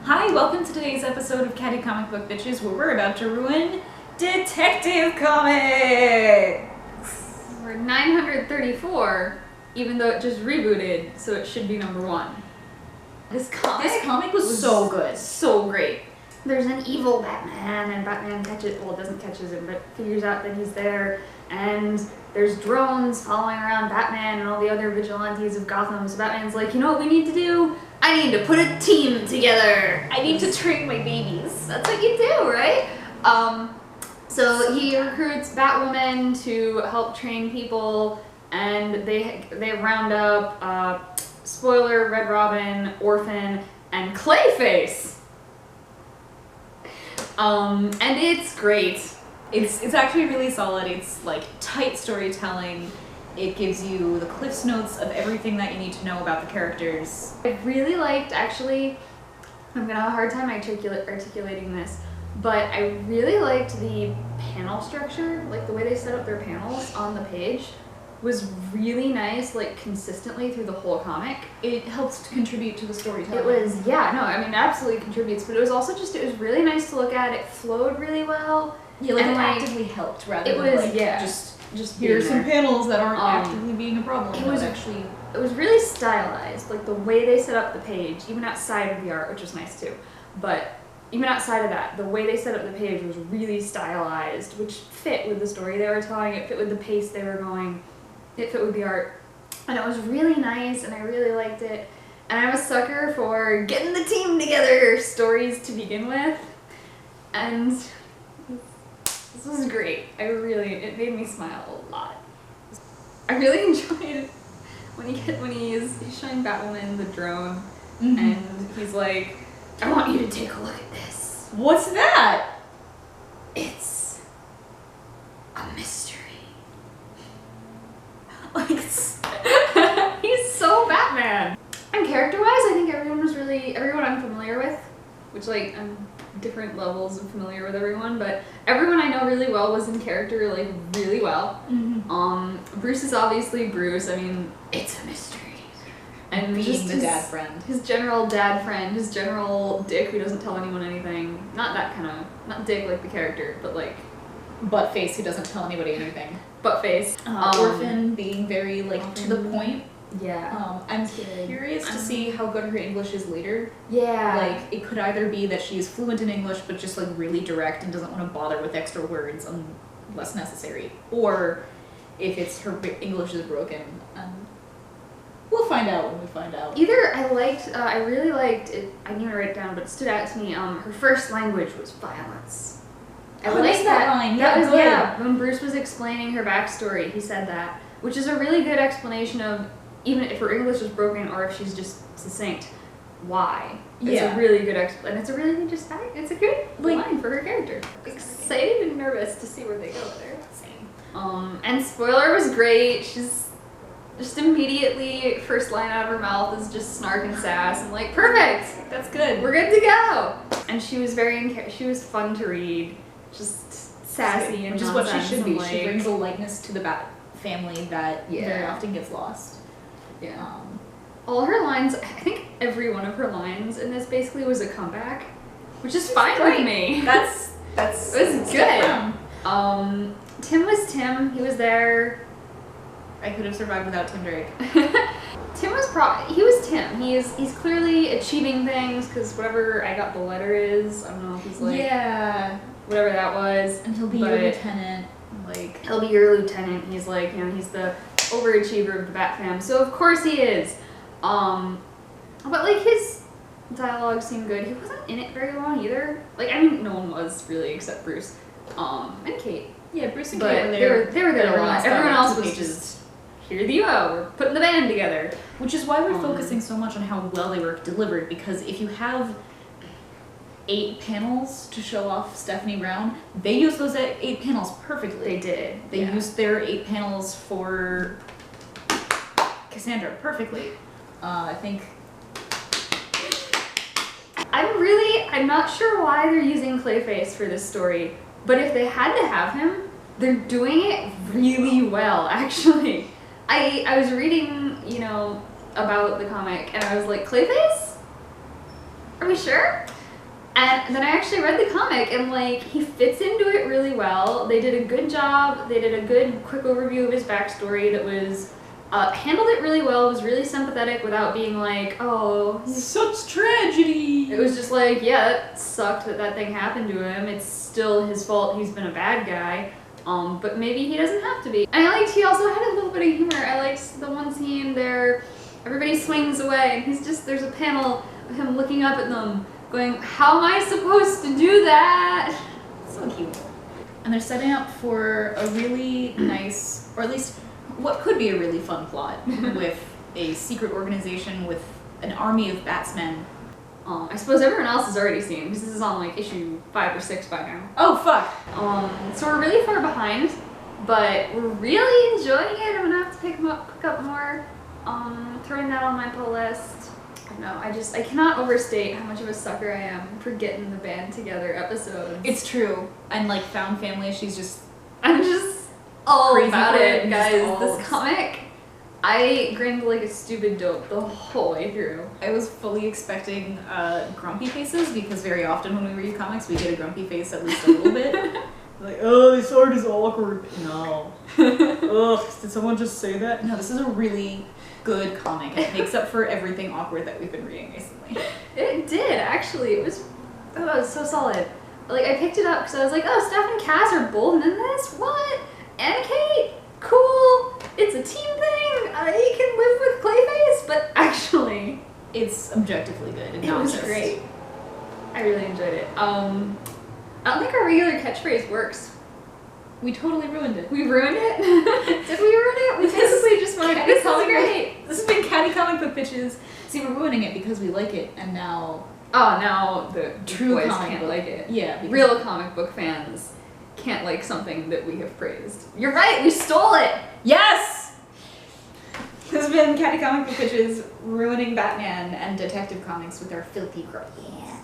Hi, welcome to today's episode of Catty Comic Book Bitches, where we're about to ruin Detective Comics! We're 934, even though it just rebooted, so it should be number 1. This comic was so good. So great. There's an evil Batman, and Batman doesn't catch him, but figures out that he's there, and there's drones following around Batman and all the other vigilantes of Gotham, so Batman's like, you know what we need to do? I need to put a team together. I need to train my babies. That's what you do, right? So he recruits Batwoman to help train people, and they round up Spoiler, Red Robin, Orphan, and Clayface. And it's great. It's actually really solid. It's like tight storytelling. It gives you the Cliff's Notes of everything that you need to know about the characters. I really liked, actually, I'm gonna have a hard time articulating this, but I really liked the panel structure, like the way they set up their panels on the page was really nice, like consistently through the whole comic. It helps to contribute to the storytelling. It was, it absolutely contributes, but it was also just, it was really nice to look at. It flowed really well. Yeah, like and it actively helped rather than was, like just here's some there. panels that aren't actively being a problem. It was really stylized, like the way they set up the page, even outside of the art, which was nice too. But even outside of that, the way they set up the page was really stylized, which fit with the story they were telling, it fit with the pace they were going, it fit with the art. And it was really nice, and I really liked it. And I'm a sucker for getting the team together stories to begin with. And this was great. It made me smile a lot. I really enjoyed when he's showing Batwoman the drone, and he's like, I want you to take a look at this. What's that? It's a mystery. Like, he's so Batman. And character-wise, I think everyone I'm familiar with, which like I'm different levels of familiar with everyone, but everyone I know really well was in character like really well. Bruce is obviously Bruce. I mean, it's a mystery. And being just the dad friend. His general dad friend, his general dick who doesn't tell anyone anything. Not dick like the character, but like butt face who doesn't tell anybody anything. Butt face. Orphan being very like to the point. Yeah. I'm curious to see how good her English is later. Yeah. Like, it could either be that she's fluent in English but just like really direct and doesn't want to bother with extra words unless necessary. Or if it's her English is broken. We'll find out when we find out. Either I really liked it, I didn't even write it down, but it stood out to me, her first language was violence. I liked that line. When Bruce was explaining her backstory, he said that, which is a really good explanation of, even if her English is broken or if she's just succinct, why. It's a really good and it's a really it's a good line for her character. Excited and nervous to see where they go with her. Same. And Spoiler was great. She's just immediately, first line out of her mouth is just snark and sass. I'm like, perfect! That's good. We're good to go! And she was she was fun to read. Just sassy and which is what she should be. Like, she brings a lightness to the Bat family that very often gets lost. Yeah. All her lines, I think every one of her lines in this basically was a comeback, which is fine with me. That's it was good. Tim was Tim. He was there. I could have survived without Tim Drake. He was Tim. He's clearly achieving things because whatever I got the letter is, I don't know if he's like whatever that was. And he'll be your lieutenant. Like he'll be your lieutenant. He's like, he's the overachiever of the Bat fam. So of course he is. But like his dialogue seemed good. He wasn't in it very long either. Like I mean, no one was really except Bruce, and Kate. Yeah, Bruce and but Kate were there. They were there a lot. Everyone else was pages. just here you go. We're putting the band together. Which is why we're focusing so much on how well they were delivered, because if you have 8 panels to show off Stephanie Brown, they used those 8 panels perfectly. They did. They used their 8 panels for Cassandra perfectly. I think. I'm not sure why they're using Clayface for this story, but if they had to have him, they're doing it really well, actually. I was reading, about the comic, and I was like, Clayface? Are we sure? And then I actually read the comic, and like he fits into it really well. They did a good job. They did a good quick overview of his backstory that was handled it really well. Was really sympathetic without being like, oh, such tragedy. It was just like, yeah, that sucked that thing happened to him. It's still his fault. He's been a bad guy. But maybe he doesn't have to be. And I liked he also had a little bit of humor. I liked the one scene there, everybody swings away, and he's just there's a panel of him looking up at them, going, how am I supposed to do that? So cute. And they're setting up for a really nice, or at least what could be a really fun plot with a secret organization with an army of batsmen. I suppose everyone else has already seen, because this is on like issue 5 or 6 by now. Oh, fuck. So we're really far behind, but we're really enjoying it. I'm gonna have to pick up more. Throwing that on my pull list. I don't know, I cannot overstate how much of a sucker I am for getting the band together episodes. It's true. And like Found Family, I'm just all crazy about for it, and guys. just all- This comic, I grinned like a stupid dope the whole way through. I was fully expecting grumpy faces, because very often when we read comics, we get a grumpy face at least a little bit. Like, oh, this art is awkward. No. Ugh, did someone just say that? No, this is a really good comic. It makes up for everything awkward that we've been reading recently. It did, actually. It was so solid. Like, I picked it up because I was like, oh, Steph and Kaz are bold in this? What? And Kate? Cool. It's a team thing. You can live with Clayface, but actually, It's objectively good. And it not was just... great. I really enjoyed it. I don't think our regular catchphrase works. We totally ruined it. We ruined it? Did we ruin it? We basically just wanted to be Catty great. This has been Catty Comic Book Bitches. See, we're ruining it because we like it, and now... Oh, now the True boys comic can't book. like it. Yeah. because- Real comic book fans can't like something that we have praised. You're right, we stole it! Yes! This has been Catty Comic Book Bitches ruining Batman and Detective Comics with our filthy growth. Yeah.